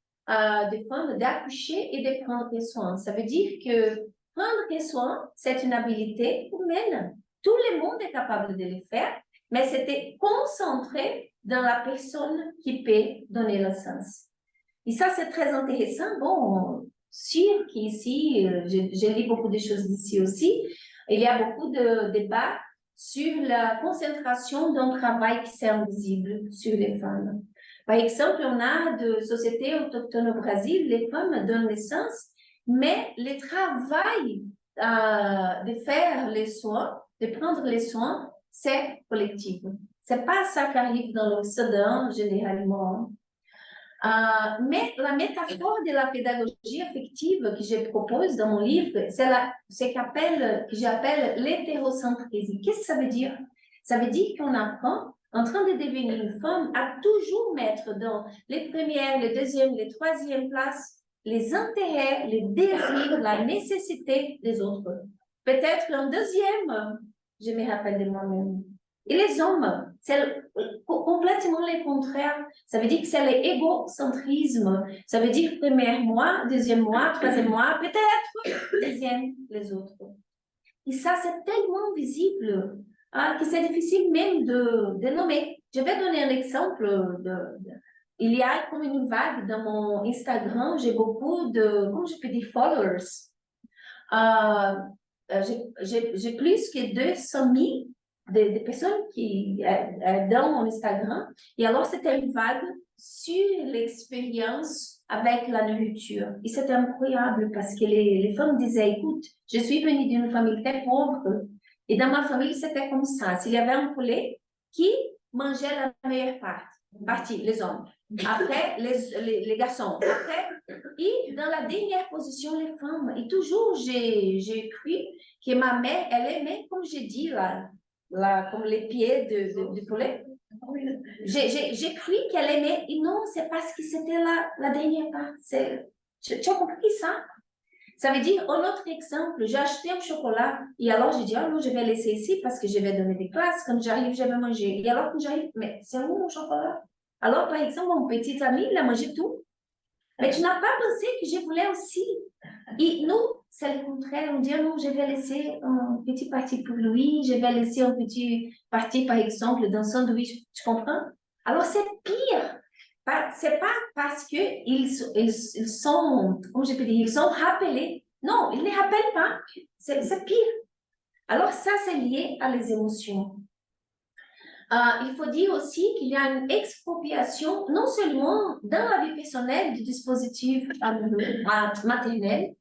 des femmes d'accoucher et de prendre soin. Ça veut dire que prendre soin, c'est une habilité humaine. Tout le monde est capable de le faire, mais c'était concentré dans la personne qui peut donner le sens. Et ça, c'est très intéressant. Bon, sûr qu'ici, je lis beaucoup de choses d'ici aussi. Il y a beaucoup de débats sur la concentration d'un travail qui est invisible sur les femmes. Par exemple, on a de sociétés autochtones au Brésil, les femmes donnent naissance, mais le travail de faire les soins, de prendre les soins, c'est collectif. C'est pas ça qui arrive dans l'Occident, généralement. Mais la métaphore de la pédagogie affective que je propose dans mon livre, c'est que j'appelle l'hétérocentrisme. Qu'est-ce que ça veut dire? Ça veut dire qu'on apprend, en train de devenir une femme, à toujours mettre dans les premières, les deuxièmes, les troisièmes places les intérêts, les désirs, la nécessité des autres. Peut-être un deuxième, je me rappelle de moi-même. Et les hommes, c'est complètement le contraire. Ça veut dire que c'est l'égocentrisme. Ça veut dire premier moi, deuxième moi, troisième moi, peut-être deuxième les autres. Et ça, c'est tellement visible que c'est difficile même de nommer. Je vais donner un exemple. Il y a comme une vague dans mon Instagram, j'ai beaucoup de, comment je peux dire, followers. J'ai plus que 200 000 de personnes qui dans mon Instagram. Et alors, c'était une vague sur l'expérience avec la nourriture. Et c'était incroyable parce que les femmes disaient, écoute, je suis venue d'une famille très pauvre. Et dans ma famille, c'était comme ça. S'il y avait un poulet, qui mangeait la meilleure partie, les hommes. Après, les garçons. Après, et dans la dernière position, les femmes. Et toujours, j'ai cru que ma mère, elle aimait, comme j'ai dit, comme les pieds du poulet. J'ai cru qu'elle aimait. Et non, c'est parce que c'était la dernière part. Tu as compris ça? Ça veut dire, un autre exemple, j'ai acheté un chocolat et alors j'ai dit, oh non, je vais laisser ici parce que je vais donner des classes. Quand j'arrive, je vais manger. Et alors, quand j'arrive, mais c'est où mon chocolat? Alors, par exemple, mon petit ami, il a mangé tout. Mais tu n'as pas pensé que je voulais aussi. Et nous, c'est le contraire. On dit, oh non, je vais laisser un petit parti pour lui. Je vais laisser un petit parti, par exemple, d'un sandwich. Tu comprends? Alors, c'est pire. C'est pas parce qu'ils sont, comment je peux dire, ils sont rappelés. Non, ils ne les rappellent pas. C'est pire. Alors, ça, c'est lié à les émotions. Il faut dire aussi qu'il y a une expropriation, non seulement dans la vie personnelle du dispositif maternel,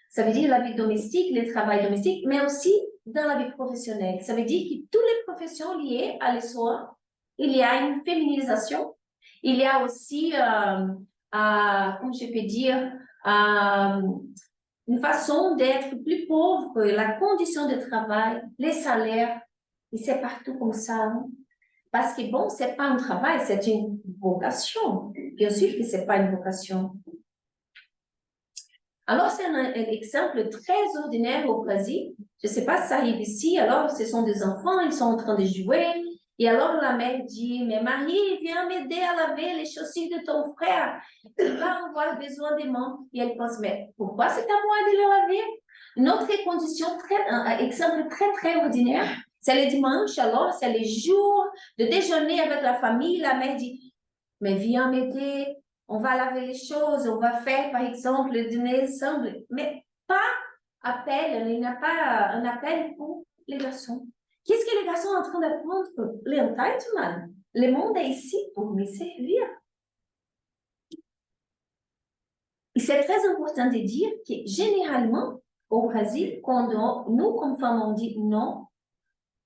ça veut dire la vie domestique, le travail domestique, mais aussi dans la vie professionnelle. Ça veut dire que toutes les professions liées à l'histoire, il y a une féminisation. Il y a aussi, comment je peux dire, une façon d'être plus pauvre, la condition de travail, les salaires. Et c'est partout comme ça. Hein? Parce que bon, c'est pas un travail, c'est une vocation. Bien sûr que c'est pas une vocation. Alors, c'est un exemple très ordinaire au Brésil. Je ne sais pas si ça arrive ici. Alors, ce sont des enfants, ils sont en train de jouer. Et alors, la mère dit, mais Marie, viens m'aider à laver les chaussures de ton frère. Il va avoir besoin de moi. Et elle pense, mais pourquoi c'est à moi de le laver? Une autre condition, un exemple très, très ordinaire, c'est le dimanche. Alors, c'est le jour de déjeuner avec la famille. La mère dit, mais viens m'aider. On va laver les choses, on va faire, par exemple, le dîner ensemble. Mais pas appel, il n'y a pas un appel pour les garçons. Qu'est-ce que les garçons sont en train d'apprendre? L'entitlement. Le monde est ici pour me servir. Et c'est très important de dire que généralement, au Brésil, quand nous, comme femmes, on dit non,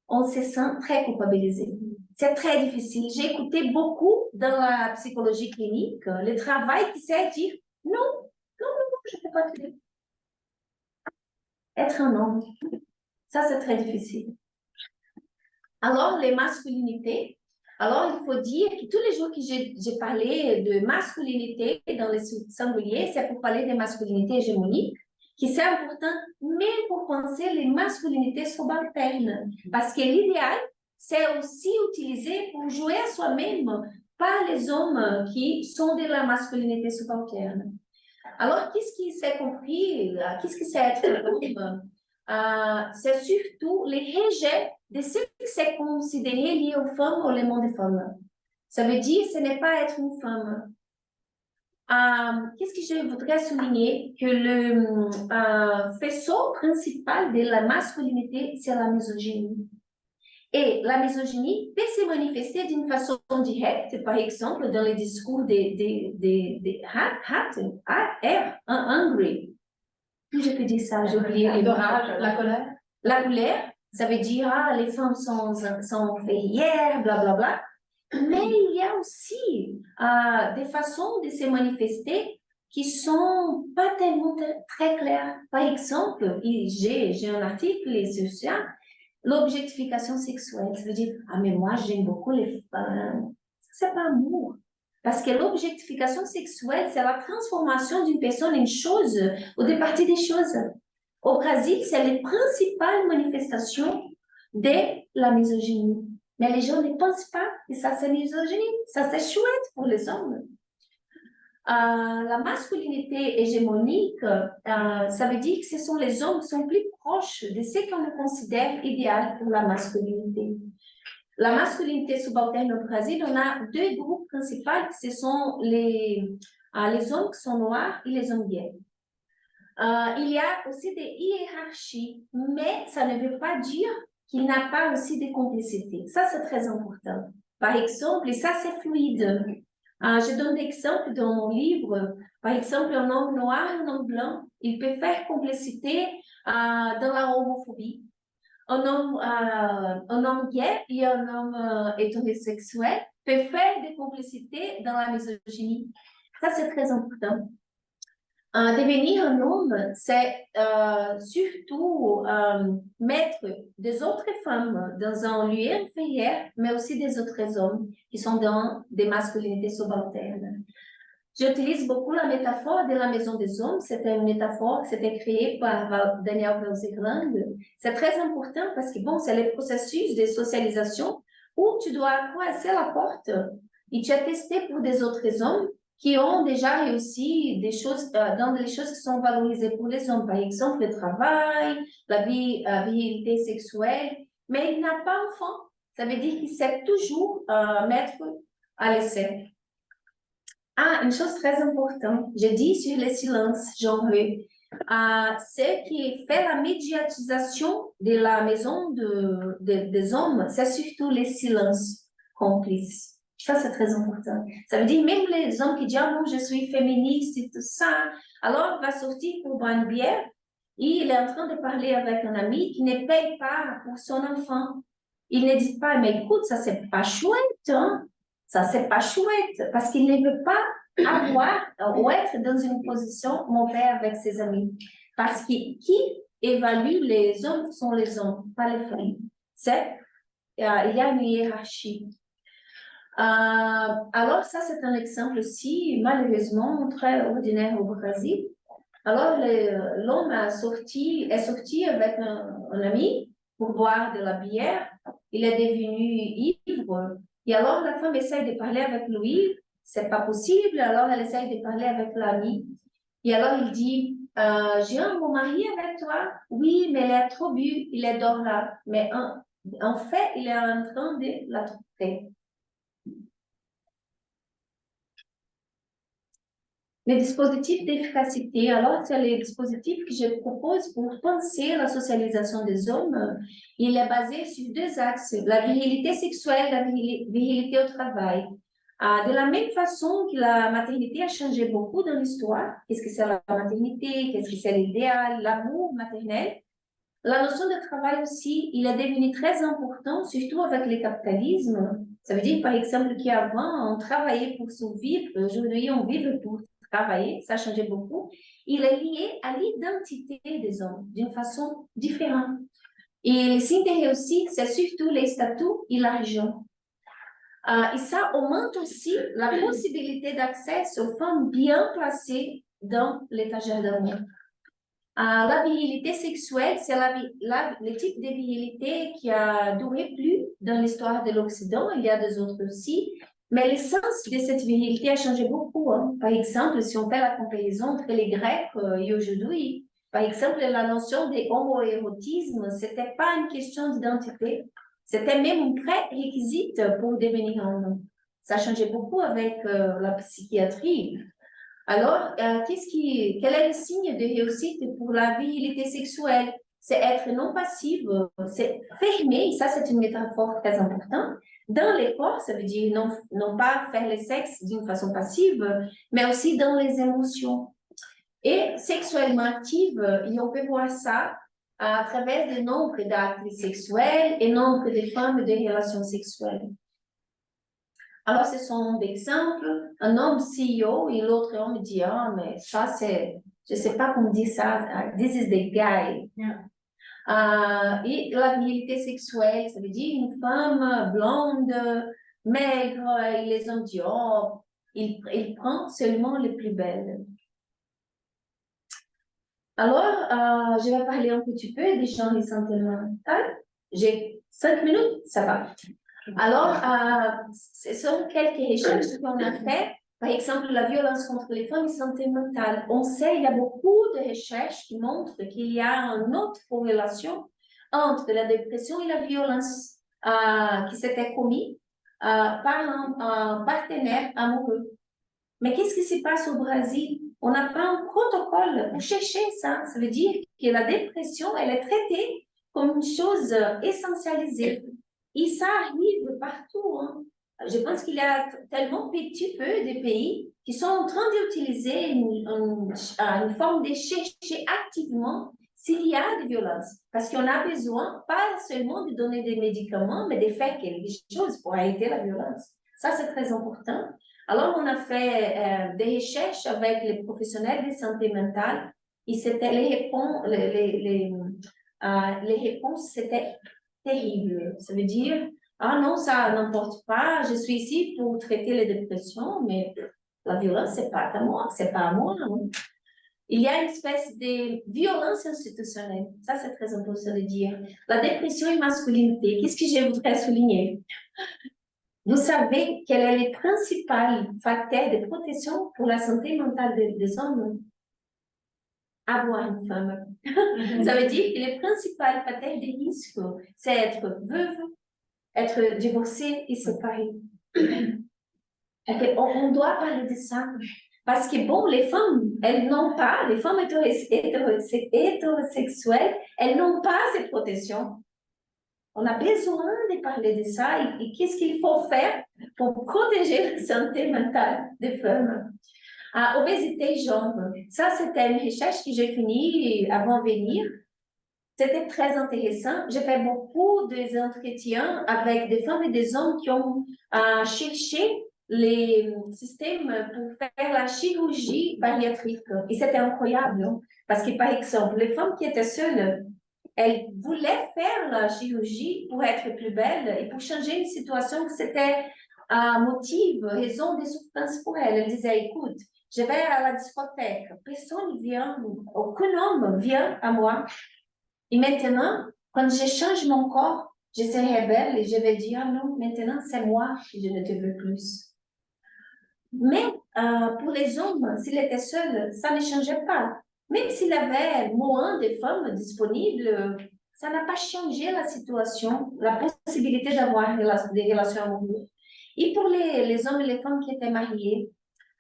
on se sent très culpabilisé. C'est très difficile. J'ai écouté beaucoup dans la psychologie clinique le travail qui c'est dire non, non, non, je ne peux pas te dire. Être un homme, ça c'est très difficile. Alors, les masculinités, alors il faut dire que tous les jours que j'ai parlé de masculinité dans le singulier, c'est pour parler des masculinités hégémoniques, qui c'est important même pour penser les masculinités subalternes. Parce que l'idéal, c'est aussi utilisé pour jouer à soi-même par les hommes qui sont de la masculinité subalterne. Alors, qu'est-ce qui s'est compris, qu'est-ce que c'est être un homme? C'est surtout le rejet de ce qui s'est considéré lié aux femmes ou le monde des femmes. Ça veut dire ce n'est pas être une femme. Qu'est-ce que je voudrais souligner? Que le faisceau principal de la masculinité, c'est la misogynie. Et la misogynie peut se manifester d'une façon directe, par exemple, dans les discours de hungry. Je peux dire ça, j'ai oublié.
De rage, la colère.
La colère, ça veut dire, les femmes sont férières, blablabla. Mais il y a aussi des façons de se manifester qui sont pas tellement très claires. Par exemple, j'ai un article sur ça, l'objectification sexuelle. Ça veut dire, mais moi, j'aime beaucoup les femmes. C'est pas amour. Parce que l'objectification sexuelle, c'est la transformation d'une personne en chose ou de partie des choses. Au Brésil, c'est les principales manifestations de la misogynie. Mais les gens ne pensent pas que ça, c'est misogynie. Ça, c'est chouette pour les hommes. La masculinité hégémonique, ça veut dire que ce sont les hommes qui sont plus proches de ce qu'on considère idéal pour la masculinité. La masculinité subalterne au Brésil, on a deux groupes principaux, ce sont les hommes qui sont noirs et les hommes gays. Il y a aussi des hiérarchies, mais ça ne veut pas dire qu'il n'y a pas aussi des complicités. Ça, c'est très important. Par exemple, et ça, c'est fluide. Je donne des exemples dans mon livre. Par exemple, un homme noir et un homme blanc, il peut faire complicité dans la homophobie. Un homme gay et un homme hétérosexuel peuvent faire des complicités dans la misogynie. Ça, c'est très important. Devenir un homme, c'est surtout mettre des autres femmes dans un lieu inférieur, mais aussi des autres hommes qui sont dans des masculinités subalternes. J'utilise beaucoup la métaphore de la maison des hommes. C'était une métaphore qui s'était créée par Daniel Welzegland. C'est très important parce que, bon, c'est le processus de socialisation où tu dois passer la porte et tu as testé pour des autres hommes qui ont déjà réussi des choses, dans les choses qui sont valorisées pour les hommes. Par exemple, le travail, la virilité sexuelle. Mais il n'a pas enfant. Ça veut dire qu'il sait toujours mettre à l'essai. Une chose très importante, j'ai dit sur les silences genreux. Ce qui fait la médiatisation de la maison des hommes, c'est surtout les silences complices. Ça, c'est très important. Ça veut dire même les hommes qui disent, non, je suis féministe et tout ça, alors il va sortir pour boire une bière et il est en train de parler avec un ami qui ne paye pas pour son enfant. Il ne dit pas, mais écoute, ça, c'est pas chouette, hein? Ça, c'est pas chouette parce qu'il ne veut pas avoir ou être dans une position mauvais avec ses amis. Parce que qui évalue les hommes sont les hommes, pas les femmes. C'est il y a une hiérarchie. Alors, ça, c'est un exemple aussi, malheureusement, très ordinaire au Brésil. Alors, l'homme est sorti avec un ami pour boire de la bière. Il est devenu ivre. Et alors, la femme essaye de parler avec lui. C'est pas possible. Alors, elle essaye de parler avec l'ami. Et alors, il dit, j'ai mon mari avec toi. Oui, mais il a trop bu. Il est dort là. Mais en fait, il est en train de la tromper. Les dispositifs d'efficacité, alors c'est les dispositifs que je propose pour penser la socialisation des hommes. Il est basé sur deux axes, la virilité sexuelle et la virilité au travail. De la même façon que la maternité a changé beaucoup dans l'histoire, qu'est-ce que c'est la maternité, qu'est-ce que c'est l'idéal, l'amour maternel, la notion de travail aussi, il est devenu très important, surtout avec le capitalisme. Ça veut dire, par exemple, qu'avant, on travaillait pour survivre. Aujourd'hui, on vit pour travailler. Ça a changé beaucoup. Il est lié à l'identité des hommes d'une façon différente. Et l'intérêt aussi, c'est surtout les statuts et l'argent. Et ça augmente aussi la possibilité d'accès aux femmes bien placées dans l'étagère d'amour. La virilité sexuelle, c'est le type de virilité qui a duré plus dans l'histoire de l'Occident. Il y a des autres aussi. Mais l'essence de cette virilité a changé beaucoup. Hein. Par exemple, si on fait la comparaison entre les Grecs et aujourd'hui, par exemple, la notion d'homoérotisme, ce n'était pas une question d'identité. C'était même un prérequisite pour devenir un homme. Ça a changé beaucoup avec la psychiatrie. Alors, quel est le signe de réussite pour la virilité sexuelle? C'est être non passive, c'est fermer, ça c'est une métaphore très importante. Dans les corps, ça veut dire non pas faire le sexe d'une façon passive, mais aussi dans les émotions. Et sexuellement active, on peut voir ça à travers le nombre d'actes sexuels et nombre de femmes de relations sexuelles. Alors, ce sont des exemples. Un homme CEO et l'autre homme dit, ah, mais ça, c'est, je ne sais pas comment dire ça, this is the guy. Yeah. Et la virilité sexuelle, ça veut dire une femme blonde, maigre, et les hommes disent, oh, il prend seulement les plus belles. Alors, je vais parler un petit peu des gens de santé mentale. J'ai 5 minutes, ça va. Alors, ce sont quelques recherches qu'on a fait. Par exemple, la violence contre les femmes et santé mentale. On sait, il y a beaucoup de recherches qui montrent qu'il y a une autre corrélation entre la dépression et la violence qui s'était commise par un partenaire amoureux. Mais qu'est-ce qui se passe au Brésil? On n'a pas un protocole pour chercher ça. Ça veut dire que la dépression, elle est traitée comme une chose essentialisée. Et ça arrive partout. Hein. Je pense qu'il y a tellement petit peu de pays qui sont en train d'utiliser une forme de chercher activement s'il y a de violence. Parce qu'on a besoin, pas seulement de donner des médicaments, mais de faire quelque chose pour arrêter la violence. Ça, c'est très important. Alors, on a fait des recherches avec les professionnels de santé mentale et c'était les réponses, c'était terrible. Ça veut dire, ah non, ça n'importe pas, je suis ici pour traiter les dépressions, mais la violence, c'est pas à moi, c'est pas à moi. Non. Il y a une espèce de violence institutionnelle. Ça, c'est très important de dire. La dépression et masculinité, qu'est-ce que je voudrais souligner? Vous savez quel est le principal facteur de protection pour la santé mentale des hommes? Avoir une femme. Ça veut dire que le principal facteur de risque, c'est être veuve, être divorcée et séparée. On doit parler de ça. Parce que, bon, les femmes, elles n'ont pas, les femmes hétérosexuelles, elles n'ont pas cette protection. On a besoin de parler de ça et qu'est-ce qu'il faut faire pour protéger la santé mentale des femmes. Obésité genre, ça c'était une recherche que j'ai finie avant de venir. C'était très intéressant. J'ai fait beaucoup d'entretiens avec des femmes et des hommes qui ont cherché les systèmes pour faire la chirurgie bariatrique. Et c'était incroyable, parce que par exemple, les femmes qui étaient seules, elle voulait faire la chirurgie pour être plus belle et pour changer une situation que c'était un motif, raison de souffrance pour elle. Elle disait, écoute, je vais à la discothèque, personne ne vient, aucun homme vient à moi. Et maintenant, quand je change mon corps, je serai belle et je vais dire, non, maintenant c'est moi qui je ne te veux plus. Mais pour les hommes, s'il était seul, ça ne changeait pas. Même s'il avait moins de femmes disponibles, ça n'a pas changé la situation, la possibilité d'avoir des relations amoureuses. Et pour les hommes et les femmes qui étaient mariés,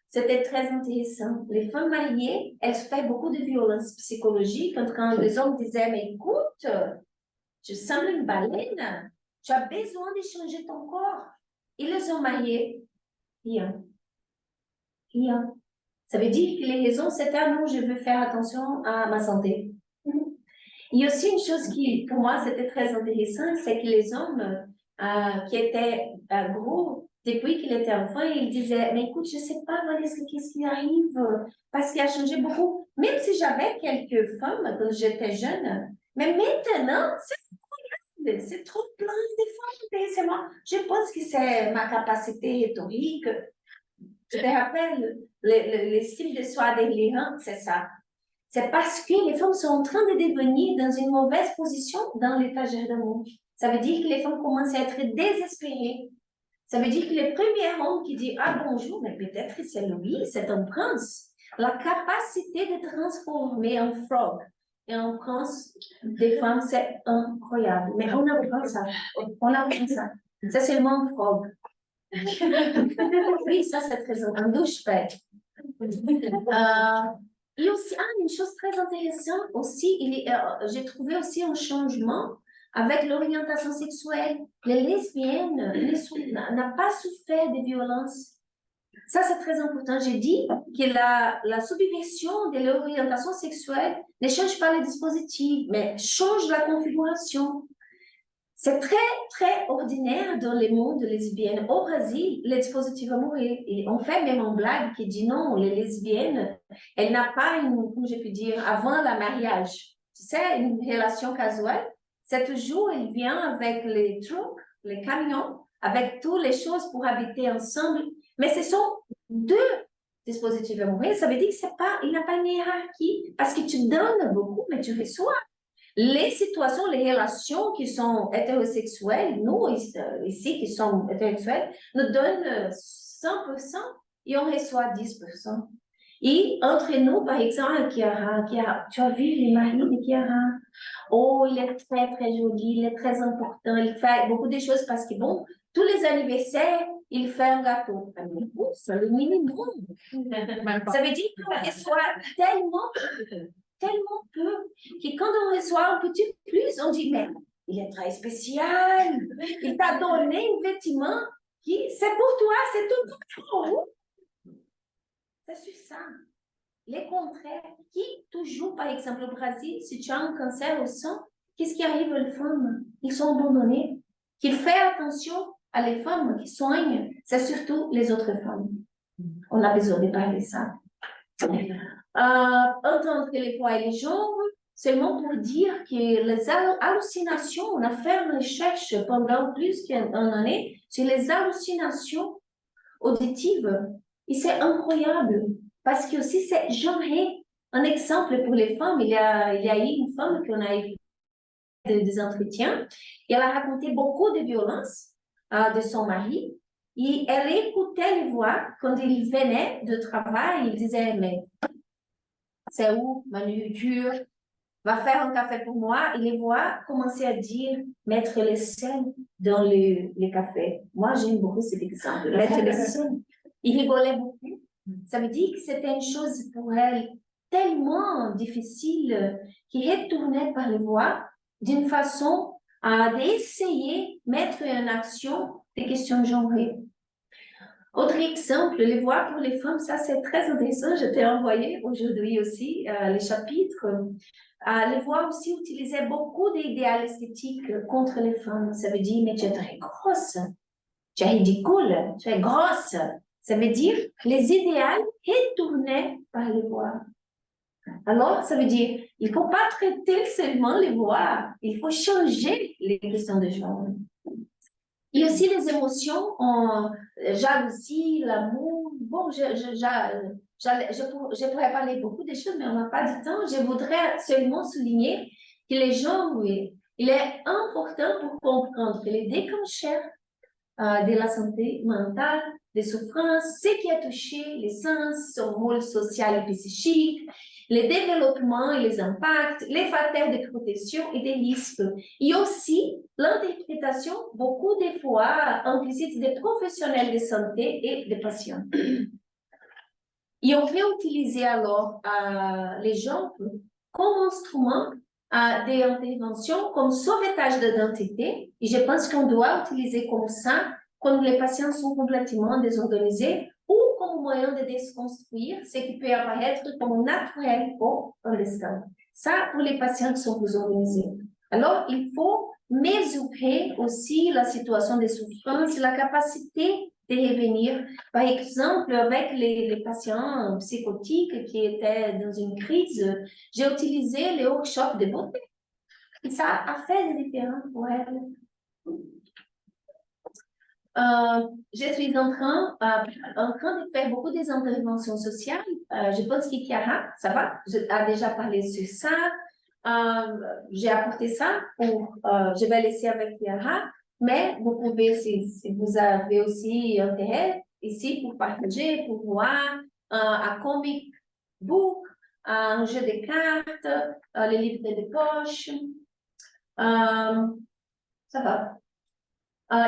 c'était très intéressant. Les femmes mariées, elles font beaucoup de violence psychologique quand les hommes disaient, mais écoute, tu sembles une baleine, tu as besoin de changer ton corps. Et les hommes mariés, rien. Rien. Ça veut dire que les raisons, c'est ah non, je veux faire attention à ma santé. Il y a aussi une chose qui, pour moi, c'était très intéressant, c'est que les hommes qui étaient gros, depuis qu'il était enfant, ils disaient, mais écoute, je ne sais pas, Vanessa, qu'est-ce qui arrive, parce qu'il a changé beaucoup. Même si j'avais quelques femmes quand j'étais jeune, mais maintenant, c'est trop plein de femmes, c'est moi. Je pense que c'est ma capacité rhétorique. Je te rappelle, l'estime de soi délirante, c'est ça. C'est parce que les femmes sont en train de devenir dans une mauvaise position dans l'étagère d'amour. Ça veut dire que les femmes commencent à être désespérées. Ça veut dire que le premier homme qui dit « Ah bonjour, mais peut-être c'est lui, c'est un prince », la capacité de transformer un frog et un prince des femmes, c'est incroyable. Mais on apprend ça. On apprend ça. C'est seulement un frog. Oui, ça c'est très un douchebag. Et aussi, une chose très intéressante aussi, j'ai trouvé aussi un changement avec l'orientation sexuelle. Les lesbiennes n'ont pas souffert de violence. Ça, c'est très important. J'ai dit que la subversion de l'orientation sexuelle ne change pas le dispositif, mais change la configuration. C'est très, très ordinaire dans le monde lesbiennes. Au Brésil, les dispositifs amoureux, et on fait même une blague qui dit non, les lesbiennes, elles n'ont pas comment je peux dire, avant le mariage. Tu sais, une relation casuelle, c'est toujours, elle vient avec les trucks, les camions, avec toutes les choses pour habiter ensemble. Mais ce sont deux dispositifs amoureux. Ça veut dire que c'est pas, il n'y a pas une hiérarchie parce que tu donnes beaucoup, mais tu reçois. Les situations, les relations qui sont hétérosexuelles, nous ici qui sommes hétérosexuels, nous donnent 100% et on reçoit 10%. Et entre nous, par exemple, Kiara, tu as vu les maris de Kiara? Oh, il est très, très joli, il est très important, il fait beaucoup de choses parce que, bon, tous les anniversaires, il fait un gâteau. C'est le minimum. Ça veut dire qu'on reçoit tellement peu, que quand on reçoit un petit plus, on dit, mais il est très spécial, il t'a donné un vêtement qui, c'est pour toi, c'est tout pour vous. C'est sur ça. Les contraires, qui toujours, par exemple, au Brésil, si tu as un cancer au sang, qu'est-ce qui arrive aux femmes? Ils sont abandonnés. Qui fait attention à les femmes qui soignent, c'est surtout les autres femmes. On a besoin de parler de ça. Entendre que les poids et les jambes, seulement pour dire que les hallucinations, on a fait une recherche pendant plus d'une année sur les hallucinations auditives. Et c'est incroyable, parce que aussi c'est genré. Un exemple pour les femmes, il y a eu une femme qu'on a eu des entretiens, et elle a raconté beaucoup de violences de son mari, et elle écoutait les voix quand il venait de travail, il disait, mais c'est où ma nourriture? Va faire un café pour moi. Et les voix commençaient à dire, mettre les sel dans les cafés. Moi, j'aime beaucoup cet exemple, mettre les sel. Il rigolait beaucoup. Ça veut dire que c'était une chose pour elle tellement difficile qu'il retournait par les voix d'une façon à d'essayer de mettre en action des questions genrées. Autre exemple, les voix pour les femmes, ça c'est très intéressant. Je t'ai envoyé aujourd'hui aussi les chapitres. Les voix aussi utilisaient beaucoup d'idéaux esthétiques contre les femmes. Ça veut dire, mais tu es très grosse, tu es ridicule, tu es grosse. Ça veut dire, les idéaux retournaient par les voix. Alors, ça veut dire, il ne faut pas traiter seulement les voix, il faut changer les questions de genre. Et aussi les émotions, jalousie, l'amour. Bon, je pourrais parler beaucoup de choses, mais on n'a pas de temps. Je voudrais seulement souligner que les gens, oui, il est important pour comprendre que les déclencheurs de la santé mentale, des souffrances, ce qui a touché les sens, son rôle social et psychique, le développement et les impacts, les facteurs de protection et des risques. Et aussi l'interprétation, beaucoup de fois implicite des professionnels de santé et des patients. Et on peut utiliser alors les gens comme instrument d'intervention, comme sauvetage d'identité. Et je pense qu'on doit utiliser comme ça quand les patients sont complètement désorganisés ou comme moyen de déconstruire ce qui peut apparaître comme naturel au l'instant. Ça, pour les patients qui sont plus organisés. Alors, il faut mesurer aussi la situation de souffrance, la capacité de revenir. Par exemple, avec les patients psychotiques qui étaient dans une crise, j'ai utilisé les workshops de beauté. Et ça a fait des différences pour elles. Je suis en train de faire beaucoup des interventions sociales. Je pense que Chiara, ça va, a déjà parlé sur ça. J'ai apporté ça je vais laisser avec Chiara, mais vous pouvez, si vous avez aussi intérêt, ici pour partager, pour voir un comic book, un jeu de cartes, les livres de poche. Ça va.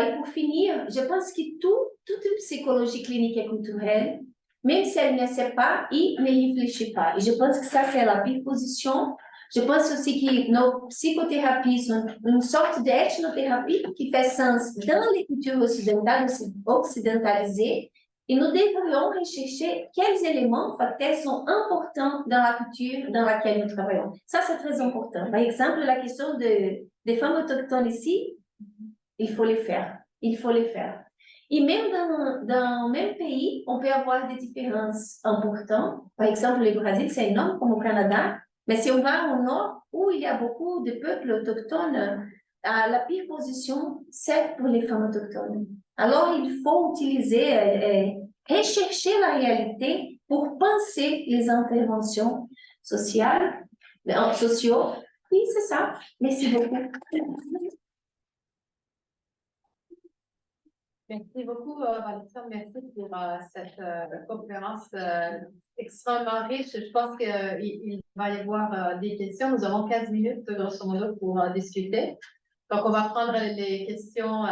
Et pour finir, je pense que toute psychologie clinique et culturelle, même si elle ne sait pas, il ne réfléchit pas. Et je pense que ça, c'est la pire position. Je pense aussi que nos psychothérapies sont une sorte d'ethnothérapie qui fait sens dans les cultures occidentalisées. Et nous devrions rechercher quels éléments, facteurs sont importants dans la culture dans laquelle nous travaillons. Ça, c'est très important. Par exemple, la question des femmes autochtones ici, il faut les faire. Il faut les faire. Et même dans le même pays, on peut avoir des différences importantes. Par exemple, le Brésil, c'est énorme comme au Canada. Mais si on va au nord, où il y a beaucoup de peuples autochtones, la pire position, c'est pour les femmes autochtones. Alors, il faut utiliser, rechercher la réalité pour penser les interventions sociales, sociaux. Oui, c'est ça. Merci beaucoup.
Merci beaucoup, Vanessa. Merci pour cette conférence extrêmement riche. Je pense qu'il va y avoir des questions. Nous avons 15 minutes, grosso modo, pour discuter. Donc, on va prendre les questions